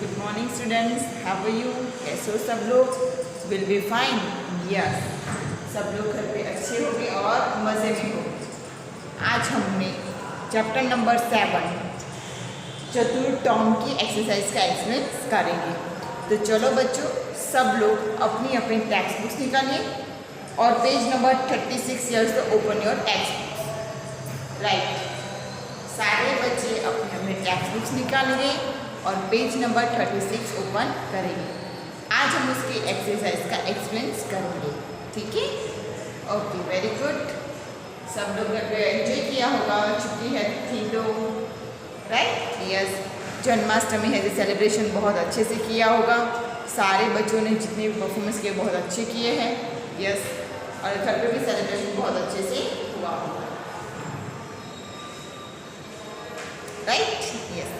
Good morning students, how are you? कैसे हो सब लोग? Will be fine. यस, सब लोग घर पे अच्छे होंगे और मज़े में होंगे। आज हमने चैप्टर नंबर 7 चतुर टॉम की एक्सरसाइज का एक्सप्लेन करेंगे। तो चलो बच्चों, सब लोग अपनी अपनी टेक्स्ट बुक्स निकालिए और पेज नंबर 36 ईयर्स तो open your text books. Right, सारे बच्चे अपने अपने टेक्स्ट बुक्स निकालेंगे और पेज नंबर 36 ओपन करेंगे। आज हम उसकी एक्सरसाइज का एक्सप्लेन करेंगे, ठीक है? Okay, very good. सब लोग एंजॉय किया होगा, छुट्टी है थी तो, राइट? यस, जन्माष्टमी है, सेलिब्रेशन बहुत अच्छे से किया होगा। सारे बच्चों ने जितने भी परफॉर्मेंस किए बहुत अच्छे किए हैं। यस, और घर पे भी सेलिब्रेशन बहुत अच्छे से हुआ होगा, राइट? यस,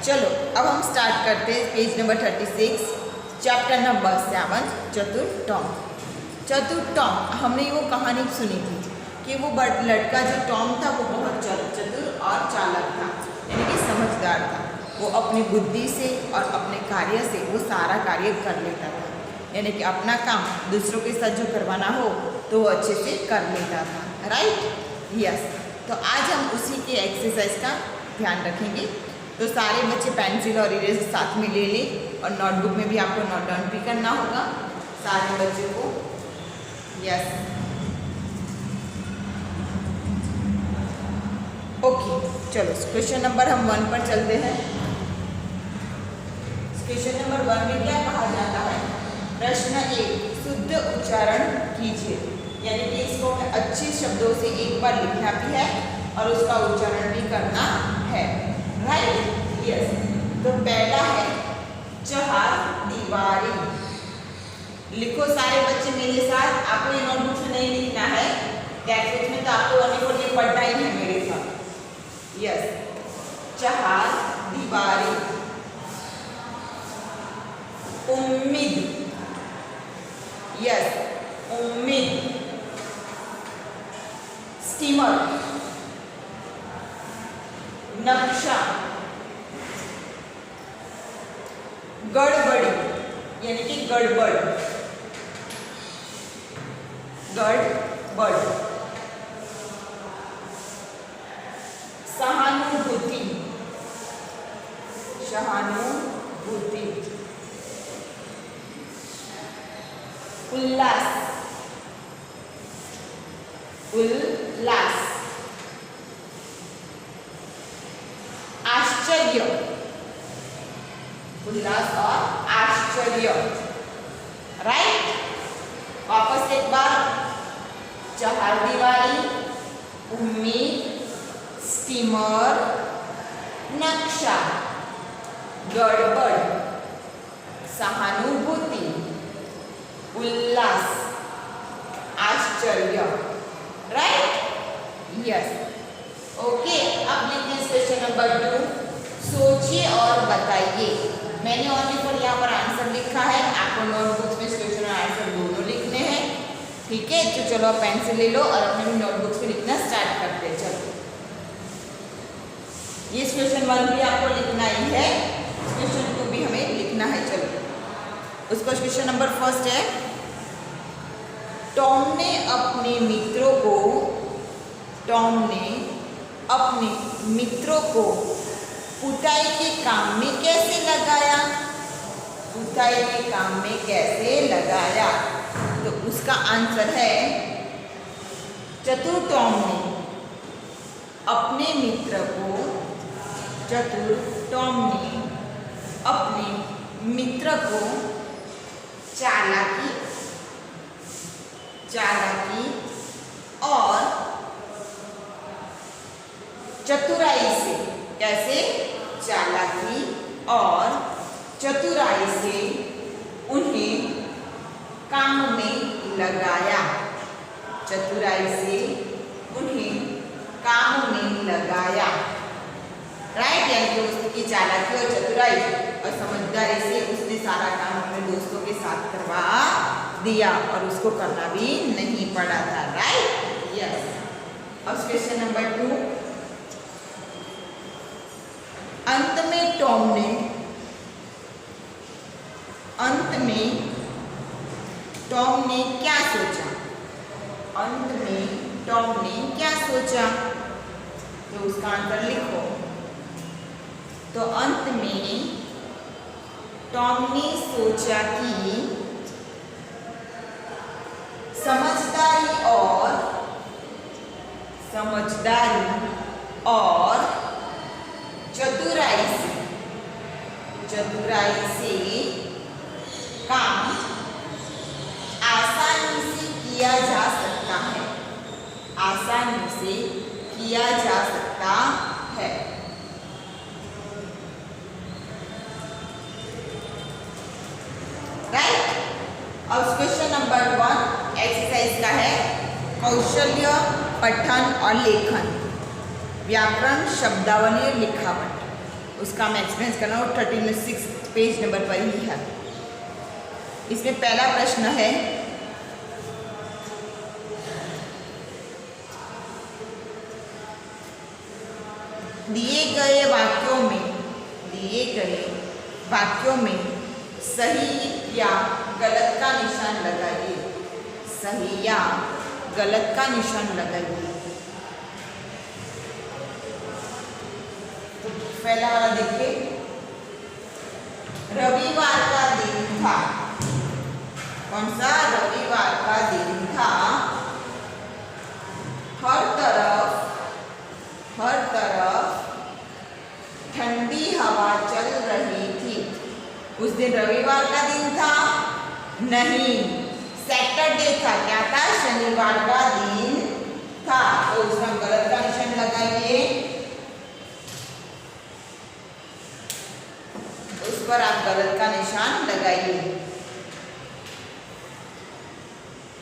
चलो अब हम स्टार्ट करते हैं पेज नंबर 36 चैप्टर नंबर 7 चतुर टॉम। चतुर टॉम, हमने वो कहानी सुनी थी कि वो लड़का जो टॉम था वो बहुत चतुर और चालाक था, यानी कि समझदार था। वो अपनी बुद्धि से और अपने कार्य से वो सारा कार्य कर लेता था, यानी कि अपना काम दूसरों के साथ जो करवाना हो तो वो अच्छे से कर लेता था, राइट? यस, तो आज हम उसी के एक्सरसाइज का ध्यान रखेंगे। तो सारे बच्चे पेंसिल और इरेजर साथ में ले लें और नोटबुक में भी आपको नोट डाउन भी करना होगा सारे बच्चों को। यस, ओके, चलो क्वेश्चन नंबर हम 1 पर चलते हैं। क्वेश्चन नंबर 1 में क्या कहा जाता है? प्रश्न 1, शुद्ध उच्चारण कीजिए, यानी कि इसको हमें अच्छे शब्दों से एक बार लिखना भी है और उसका उच्चारण भी करना है, राइट? यस, तो पहला है चहार दीवारी। लिखो सारे बच्चे मेरे साथ। आपको ये नोटबुक में नहीं लिखना है, टेक्स्ट बुक में तो आपको और ये पढ़ना ही है मेरे साथ। यस, चहार दीवारी। उम्मीद, यस, उम्मीद। स्टीमर, नक्शा। गड़बड़ी, यानी कि गड़बड़, गड़बड़। सहानुभूति, सहानुभूति। उल्लास, उल्लास। आश्चर्य, उल्लास और आश्चर्य, राइट? वापस एक बार, चहारदीवारी, उम्मीद, स्टीमर, नक्शा, गड़बड़, सहानुभूति, उल्लास, आश्चर्य, राइट? Yes, okay. अब लिखते हैं क्वेश्चन नंबर 2, सोचिए और बताइए। मैंने ओनली फॉर यहाँ पर आंसर लिखा है, आपको नोटबुक्स में क्वेश्चन और आंसर दोनों लिखने हैं, ठीक है? तो चलो आप पेंसिल ले लो और अपने नोटबुक्स में लिखना स्टार्ट करते हैं। चलो, ये क्वेश्चन 1 भी आपको लिखना ही है, क्वेश्चन 2 भी हमें लिखना है। चलो, उसका क्वेश्चन नंबर 1 है, टॉम ने अपने मित्रों को पुताई के काम में कैसे लगाया? पुताई के काम में कैसे लगाया? तो उसका आंसर है, चतुर टॉम ने अपने मित्र को चालाकी और चतुराई से, कैसे? चालाकी और चतुराई से उन्हें काम में लगाया, चतुराई से उन्हें काम में लगाया, राइट? यानी कि उसकी चालाकी और चतुराई और समझदारी से उसने सारा काम अपने दोस्तों के साथ करवा दिया और उसको करना भी नहीं पड़ा था, राइट? यस। अब क्वेश्चन नंबर 2, अंत में टॉम ने में टॉम ने क्या सोचा? अंत में टॉम ने क्या सोचा? तो उसका आंसर लिखो। तो अंत में टॉम ने सोचा कि समझदारी और चतुराई से काम आसानी से किया जा सकता है। आसानी से किया जा सकता है। राइट। अब क्वेश्चन नंबर 1 एक्सरसाइज का है कौशल्य पठन और लेखन, व्याकरण, शब्दावली और लिखावट। उसका हम एक्सपीरियंस करना और 36 पेज नंबर पर ही है। इसमें पहला प्रश्न है दिए गए वाक्यों में सही या गलत का निशान लगाइए। सही या गलत का निशान लगाइए। तो पहला वाला देखिए, रविवार का दिन था। कौन सा? रविवार का दिन था। हर तरफ ठंडी हवा चल रही थी। उस दिन रविवार का दिन था? नहीं, सैटरडे था। क्या था? शनिवार का दिन था। तो उसका गलत का निशान लगाइए। उस पर आप गलत का निशान लगाइए।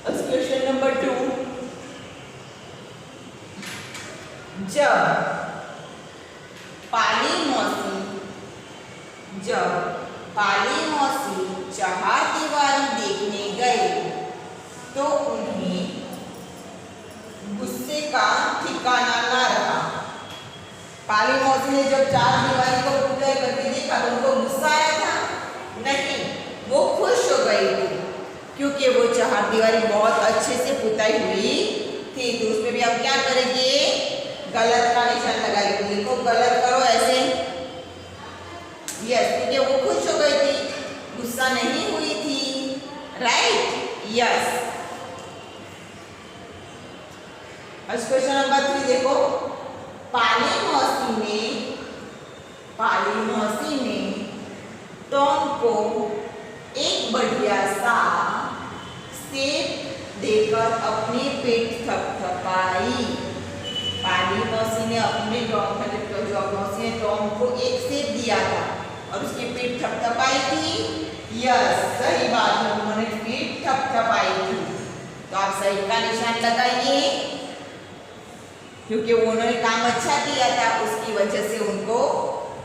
क्वेश्चन नंबर 2, जब पाली मौसी चहारदीवारी देखने गए तो उन्हें गुस्से का ठिकाना ना रहा। पाली मौसी ने जब चहारदीवारी को पुताई करके देखा तो उनको गुस्सा आया था? नहीं, वो खुश हो गई थी क्योंकि वो चहारदीवारी बहुत अच्छे से पुताई हुई थी। तो उसमें भी आप क्या करेंगे? गलत का निशान लगाइए। देखो गलत करो ऐसे। यस, क्योंकि वो खुश हो गई थी, गुस्सा नहीं हुई थी। राइट। यस। क्वेश्चन नंबर 3 देखो, पाली मौसी ने टॉम को एक बढ़िया सा सेब देकर अपनी पेट थपथपाई। पाली मौसी ने अपने मौसी ने टॉम को एक सेब दिया था और उसकी पीठ थपथपाई थी। यस, सही बात है, उन्होंने पीठ थपथपाई थी। तो आप सही का निशान लगाइए क्योंकि उन्होंने काम अच्छा किया था, उसकी वजह से उनको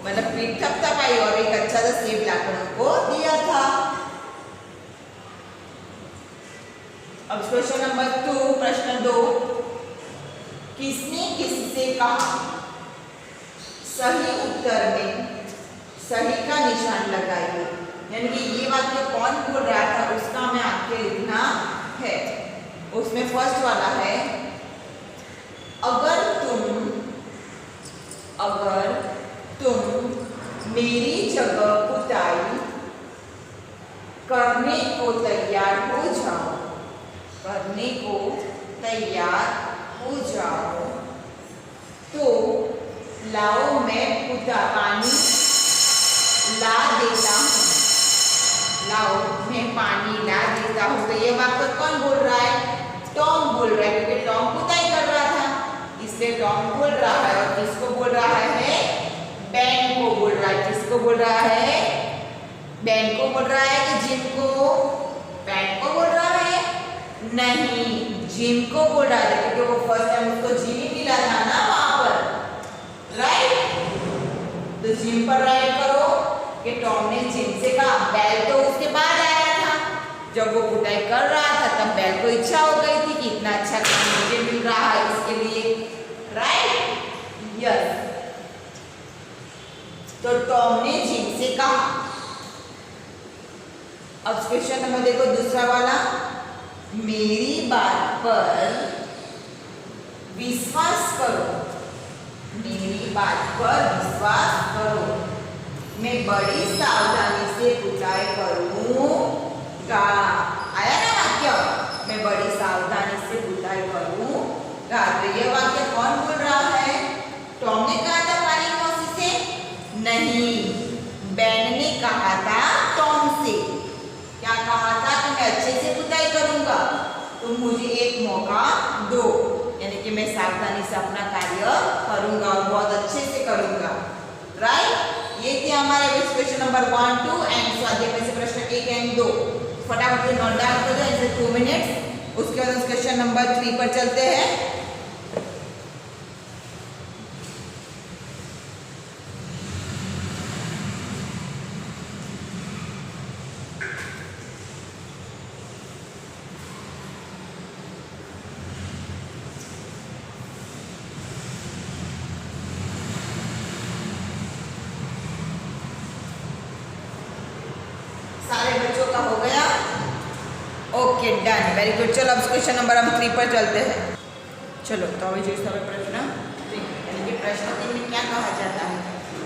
मतलब पीठ थपथपाई और एक अच्छा सा सेब लाकर उनको दिया था। अब क्वेश्चन नंबर 2, प्रश्न 2, किसने किससे कहा? सही उत्तर में सही का निशान लगाइए। यानी कि ये वाक्य कौन बोल रहा था उसका हमें आगे लिखना है। उसमें फर्स्ट वाला है, अगर तुम मेरी जगह पुताई करने को तैयार हो जाओ तो लाओ मैं पानी ला देता हूँ। लाओ मैं पानी ला देता हूँ। तो ये वाक्य कौन बोल रहा है? टॉम बोल रहा है क्योंकि टॉम पुताई कर रहा था, इसलिए टॉम बोल रहा है। और किसको बोल रहा है? बैन को बोल रहा है। किसको बोल रहा है? बैन को बोल रहा है कि जिम को? बैन को बोल रहा है? नहीं, जिम को बोल रहा है क्योंकि वो फर्स्ट टाइम उसको जिम ही मिला था ना वहां पर। राइट। तो जिम पर राइट करो कि टॉम ने जिम से कहा। बैल तो उसके बाद आया था, जब वो पुताई कर रहा था तब बैल को इच्छा हो गई थी कि इतना अच्छा काम मुझे मिल रहा है इसके लिए। राइट। यस। तो टॉम ने जिम से कहा। अब क्वेश्चन नंबर देखो दूसरा वाला, मेरी बात पर विश्वास करो, मेरी बात पर विश्वास करो, मैं बड़ी सावधानी से पुताई करूंगा। आया ना वाक्य, मैं बड़ी सावधानी से पुताई करूंगा। तो ये वाक्य कौन बोल रहा है? टॉम ने कहा था काली मौसी से? नहीं, बेन ने कहा था टॉम से। क्या कहा था? कि मैं अच्छे से पुताई करूंगा, तुम मुझे एक मौका दो, यानी कि मैं सावधानी से अपना कार्य करूंगा और बहुत अच्छे से करूंगा। राइट, ये थे हमारे क्वेश्चन नंबर 1, 2 एंड स्वाध्याय में से प्रश्न 1 एंड 2। फटाफट से नोट डाउन कर दो, इनसे 2 मिनट्स। उसके बाद क्वेश्चन नंबर 3 पर चलते हैं। सारे बच्चों का हो गया? Okay, done, very good. चलो अब क्वेश्चन नंबर हम 3 पर चलते हैं। चलो तो अभी जो समय प्रश्न 3, यानी कि प्रश्न 3 में क्या कहा जाता है?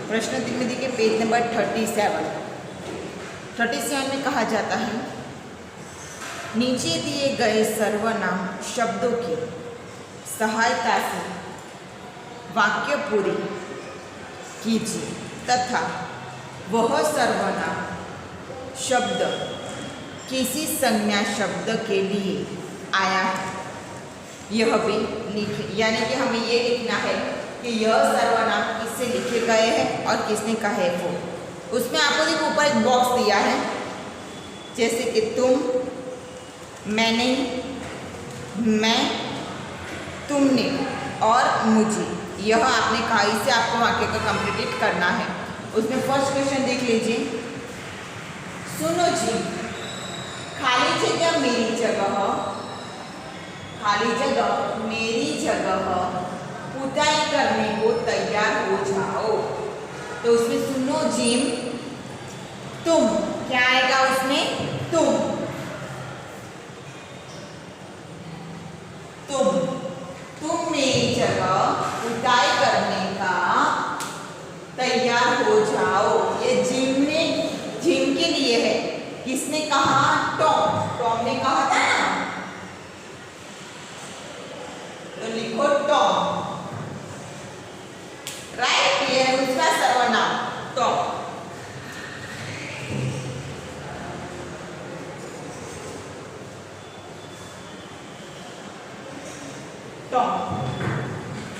प्रश्न 3 में देखिए पेज नंबर 37 में कहा जाता है, नीचे दिए गए सर्वनाम शब्दों की सहायता से वाक्य पूरी कीजिए तथा वह सर्वनाम शब्द किसी संज्ञा शब्द के लिए आया है यह भी लिखे। यानी कि हमें ये लिखना है कि यह सर्वनाम किससे लिखे गए हैं और किसने कहे वो। उसमें आपको देखो ऊपर एक बॉक्स दिया है, जैसे कि तुम, मैंने, मैं, तुमने और मुझे। यह आपने कहा, इसे आपको वाक्य को कंप्लीट करना है। उसमें फर्स्ट क्वेश्चन देख लीजिए, सुनो जी, खाली जगह मेरी जगह, खाली जगह मेरी जगह पुताई करने को तैयार हो जाओ। तो उसमें सुनो जिम, तुम, क्या आएगा उसमें? तुम, तुम मेरी जगह पुताई करने का तैयार हो जाओ। ये जिम के लिए है। किसने कहा? टॉम ने कहा था ना, तो लिखो टॉम। राइट, ये है उसका सर्वनाम टॉम।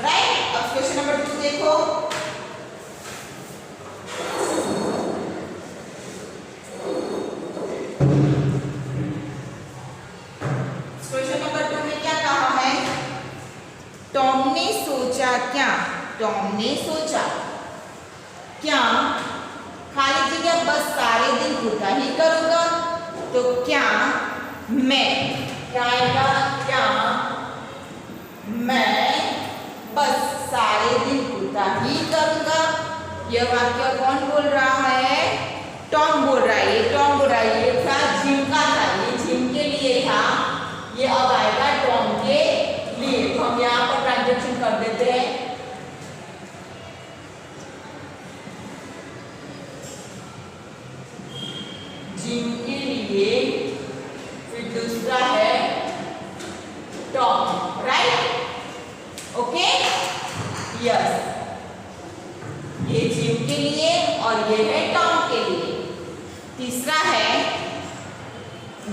राइट, अब क्वेश्चन नंबर 2 देखो, टॉम ने सोचा क्या? टॉम ने सोचा क्या खाली जगह बस सारे दिन पुता ही करूंगा। तो क्या मैं, क्या आएगा? क्या मैं बस सारे दिन पुता ही करूंगा। यह वाक्य कौन बोल रहा है? टॉम बोल रहा है। ये टॉम बोल रहा है, ये था जिम का था, ये जिम के लिए था, ये अब आएगा टॉम के लिए। तो हम यहाँ पर ट्रांजैक्शन कर देते हैं। जिम के लिए, फिर दूसरा है टॉम। राइट, ओके, यस, ये जिम के लिए और ये है टॉम के लिए। तीसरा है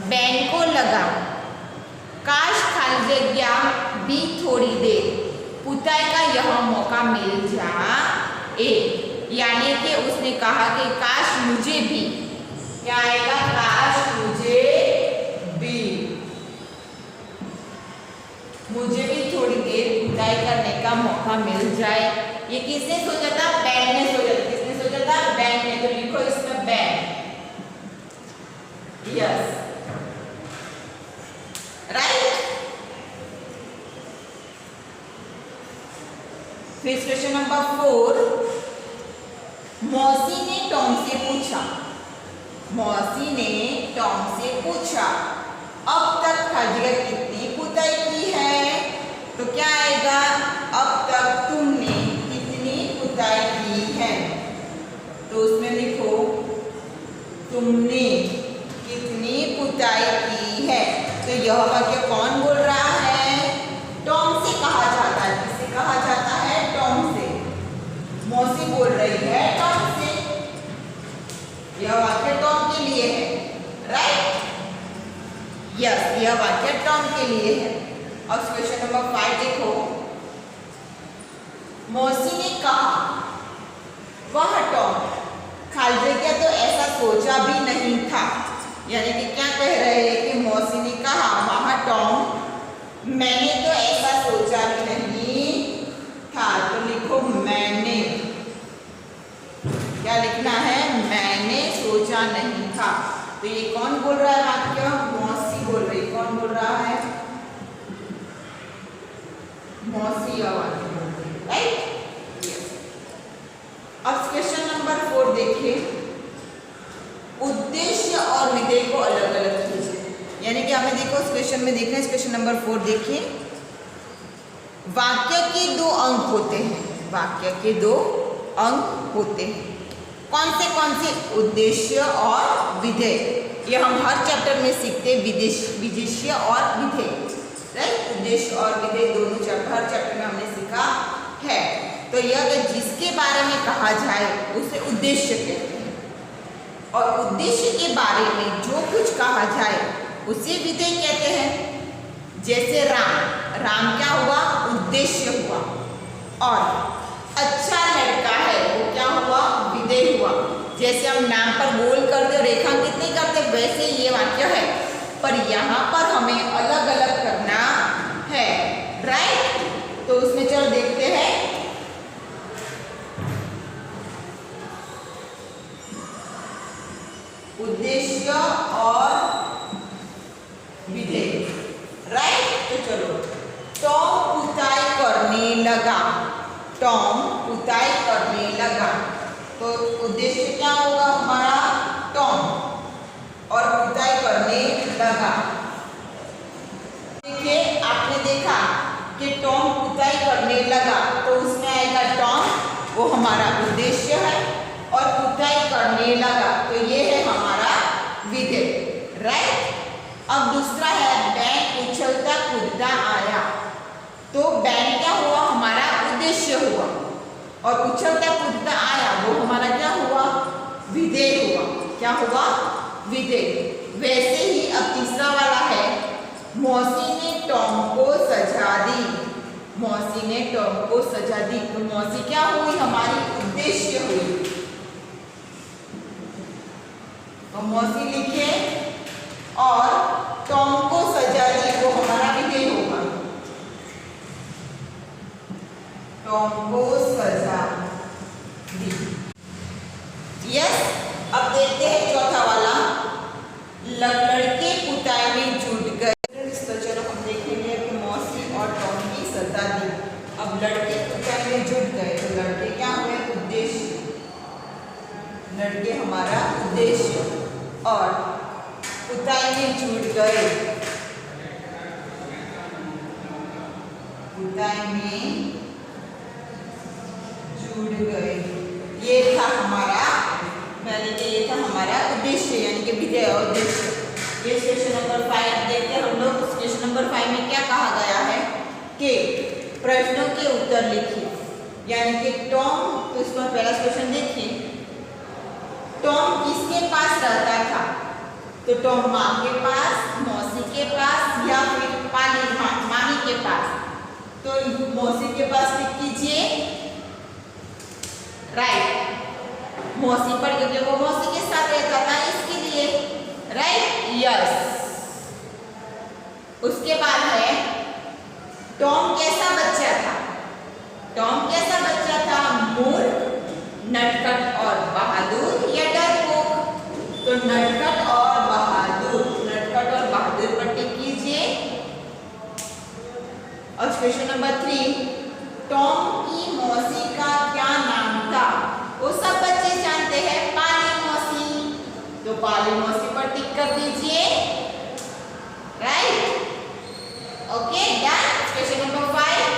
बेन को लगा काश खाली जगह भी थोड़ी देर पुताई का यह मौका मिल जाए। यानी कि उसने कहा कि काश मुझे भी, क्या आएगा? काश मुझे भी थोड़ी देर पुताई करने का मौका मिल जाए। ये किसने सोचा था? बेन ने सोचा था। किसने सोचा था? बेन ने। तो लिखो इसमें बेन। Yes, right. फिर क्वेश्चन नंबर 4, मौसी ने टॉम से पूछा, मौसी ने टॉम से पूछा, अब तक हर जगह कितनी पुताई की है? तो क्या आएगा? अब तक तुमने कितनी पुताई की है? तो उसमें लिखो तुमने कितनी पुताई की है। तो यह वाक्य कौन बोल रहा है? टॉम से कहा जाता है। किससे कहा जाता है? टॉम से। मौसी बोल रही है टॉम से। यह वाक्य टॉम के लिए है, राइट? यस, यह वाक्य टॉम के लिए है। अब क्वेश्चन नंबर 5 देखो। मौसी ने कहा, वह टॉम खाली जगह तो ऐसा सोचा भी नहीं था। यानी कि क्या कह रहे हैं कि मौसी ने कहा, वह टॉम मैंने तो ऐसा सोचा भी नहीं था। तो लिखो मैंने। क्या लिखना है? मैंने सोचा नहीं था। तो ये कौन बोल रहा है वाक्य? मौसी बोल रही। कौन बोल रहा है? मौसी यह वाक्य बोल रही है, राइट? अब क्वेश्चन नंबर 4 देखिए। उद्देश्य और विधेय को अलग अलग कीजिए। यानी कि हमें देखो इस क्वेश्चन में देखना है। क्वेश्चन नंबर 4 देखिए। वाक्य के 2 अंक होते हैं। वाक्य के 2 अंक होते हैं। कौन से? उद्देश्य और विधेय। ये हम हर चैप्टर में सीखते हैं, विदेश्य और विधेय, राइट? उद्देश्य और विधेय दोनों हर चैप्टर में हमने सीखा है। तो यह जिसके बारे में कहा जाए उसे उद्देश्य कहते हैं, और उद्देश्य के बारे में जो कुछ कहा जाए उसे विधेय कहते हैं। जैसे राम क्या हुआ? उद्देश्य हुआ। और अच्छा लड़का है, वो क्या हुआ? विधेय हुआ। जैसे हम नाम पर गोल करते, रेखांकित नहीं करते, वैसे ये वाक्य है, पर यहाँ पर हमें अलग अलग करना है, राइट? तो उसमें चलो देखते हैं। उद्देश्य और विधेय, राइट? तो चलो। टॉम पुताई करने लगा। टॉम पुताई करने लगा। तो उद्देश्य क्या होगा हमारा? टॉम, और पुताई करने लगा। देखिए, आपने देखा कि टॉम पुताई करने लगा, तो उसमें आएगा टॉम, वो हमारा उद्देश्य है, और पुताई करने लगा, तो ये है हमारा विधेय, राइट? अब दूसरा है बैंक उछलता कूदता आया। तो बैंक क्या हुआ? हमारा उद्देश्य हुआ, और उछलता कूदता आया वो हमारा क्या हुआ? विधेय हुआ। क्या हुआ? विधेय। वैसे ही अब तीसरा वाला है, मौसी ने टॉम को सजा दी। मौसी ने टॉम को सजा दी। तो मौसी क्या हुई? हमारी उद्देश्य हुई। तो मौसी लिखे, और टॉम को सजा दी वो हमारा विधेय होगा। टॉम को सजा दी। यस। अब देखते हैं चौथा वाला, लड़के पुताई में जुट गए। तो चलो हम देखेंगे कि मौसी और टॉम की सजा दी। अब लड़के पुताई में जुट गए, तो लड़के क्या हुए? उद्देश्य। लड़के हमारा उद्देश्य, और पुताई में जुट गए। पुताई में जुट गए, ये था हमारा, यानी कि ये था हमारा उद्देश्य, यानी कि विधेय और उद्देश्य। ये क्वेश्चन नंबर 5 देखते हैं हम लोग। क्वेश्चन नंबर 5 में क्या कहा गया है कि प्रश्नों के उत्तर लिखिए। यानी कि टॉम, तो इसमें पहला क्वेश्चन देखिए, टॉम किसके पास रहता था? तो टॉम माँ के पास, मौसी के पास, या फिर मामी के पास? तो मौसी के पास टिक कीजिए, राइट? मौसी पर, क्योंकि वो मौसी के साथ रहता था, इसके लिए, राइट? यस। उसके बाद है टॉम कैसा बच्चा था? टॉम कैसा बच्चा था? मूर्ख, नटखट और बहादुर, या डरपोक? तो नटखट और बहादुर। नटखट और बहादुर पर टिक कीजिए। और क्वेश्चन नंबर 3, टॉम की मौसी का क्या नाम था? वो सब बच्चे जानते हैं, पाली मौसी। तो पाली मौसी पर टिक कर दीजिए। Right, okay done. Question number 5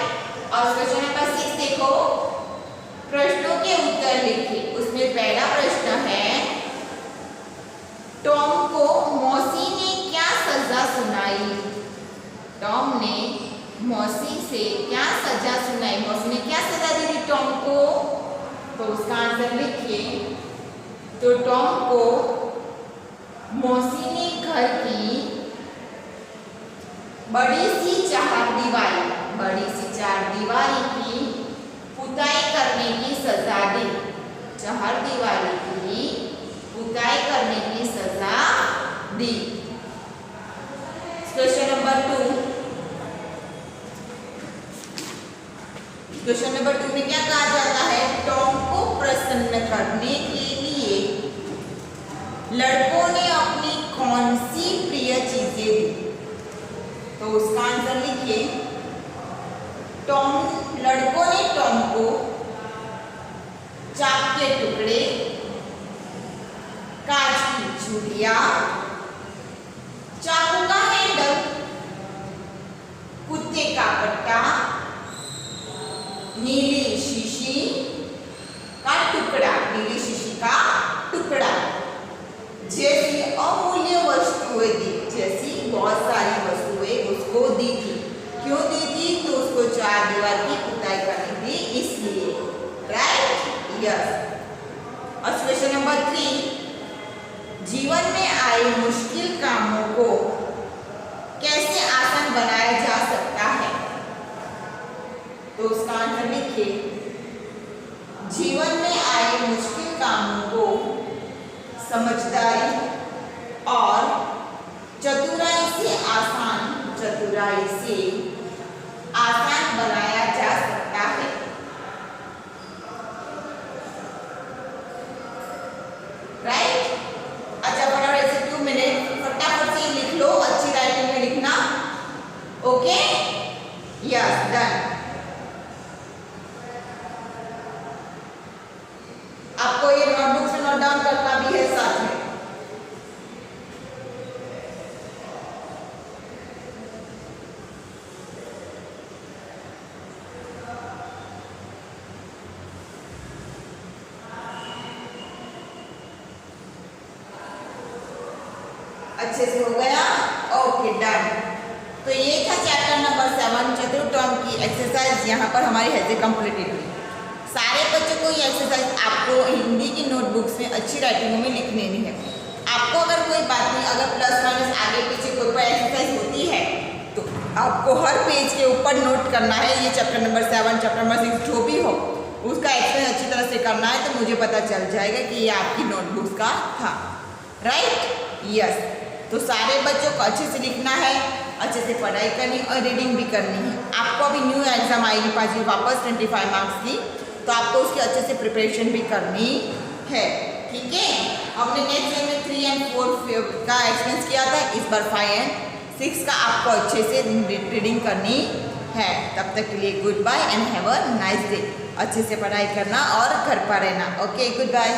और क्वेश्चन नंबर 6 देखो, प्रश्नों के उत्तर लिखिए। उसमें पहला प्रश्न है, टॉम को मौसी ने क्या सजा सुनाई? टॉम ने मौसी से क्या सजा सुनाई? मौसी ने क्या सजा दी थी टॉम को? तो उसका आंसर लिखिए। तो टॉम को मौसी ने घर की बड़ी सी चारदीवारी की पुताई करने की सजा दी। चारदीवारी की पुताई करने की सजा दी। क्वेश्चन नंबर 2, क्वेश्चन नंबर 2 में क्या कहा जाता है? टॉम को प्रसन्न करने के लिए लड़कों ने अपनी कौन सी प्रिय चीजें दी? तो उसका आंसर लिखिए। लड़कों ने टॉम को चाक के टुकड़े, कांच की चूड़ियां, चाकू का हैंडल, कुत्ते का पट्टा, नीली शीशी का टुकड़ा जैसी अमूल्य वस्तुएं दी। जैसी बहुत सारी वस्तुएं उसको दी थी। क्यों दी थी? तो उसको चारदीवार की पुताई करनी थी इसलिए। Right, yes. और क्वेश्चन नंबर 3, जीवन में आए मुश्किल कामों को कैसे आसान बनाया जा सकता है? तो उसका आंसर लिखिए। जीवन में आए मुश्किल कामों को समझदारी और चतुराई से आसान बनाया जा सकता है। राइट, अच्छा फटाफट ऐसे 2 मिनट फटाफट से लिख लो, अच्छी राइटिंग में लिखना। Okay, yes, done. आपको ये नोटबुक से नोट डाउन करना भी है साथ में। अच्छे से हो गया? Okay, done. तो ये था चैप्टर नंबर 7 चतुर टॉम की एक्सरसाइज। यहाँ पर हमारी है कंप्लीटेड हुई। सारे बच्चों को ये एक्सरसाइज आपको हिंदी की नोटबुक्स में अच्छी राइटिंग में लिख लेनी है। आपको अगर कोई बात नहीं, अगर प्लस माइनस आगे पीछे कोई एक्सरसाइज होती है तो आपको हर पेज के ऊपर नोट करना है। ये चैप्टर नंबर 7 चैप्टर नंबर 6 जो भी हो उसका एक्सरसाइज अच्छी तरह से करना है, तो मुझे पता चल जाएगा कि ये आपकी नोटबुक्स का था। Right, yes. तो सारे बच्चों को अच्छे से लिखना है, अच्छे से पढ़ाई करनी और रीडिंग भी करनी है। आपको अभी न्यू एग्जाम आएगी 5वीं वापस 25 मार्क्स की, तो आपको उसकी अच्छे से प्रिपरेशन भी करनी है। ठीक है, हमने नेक्स्ट टाइम में 3 और 4 का एक्सपीरियंस किया था। इस बार 5 और 6 का आपको अच्छे से रीडिंग करनी है। तब तक के लिए goodbye and have a nice day. अच्छे से पढ़ाई करना और घर पर रहना। Okay, good bye.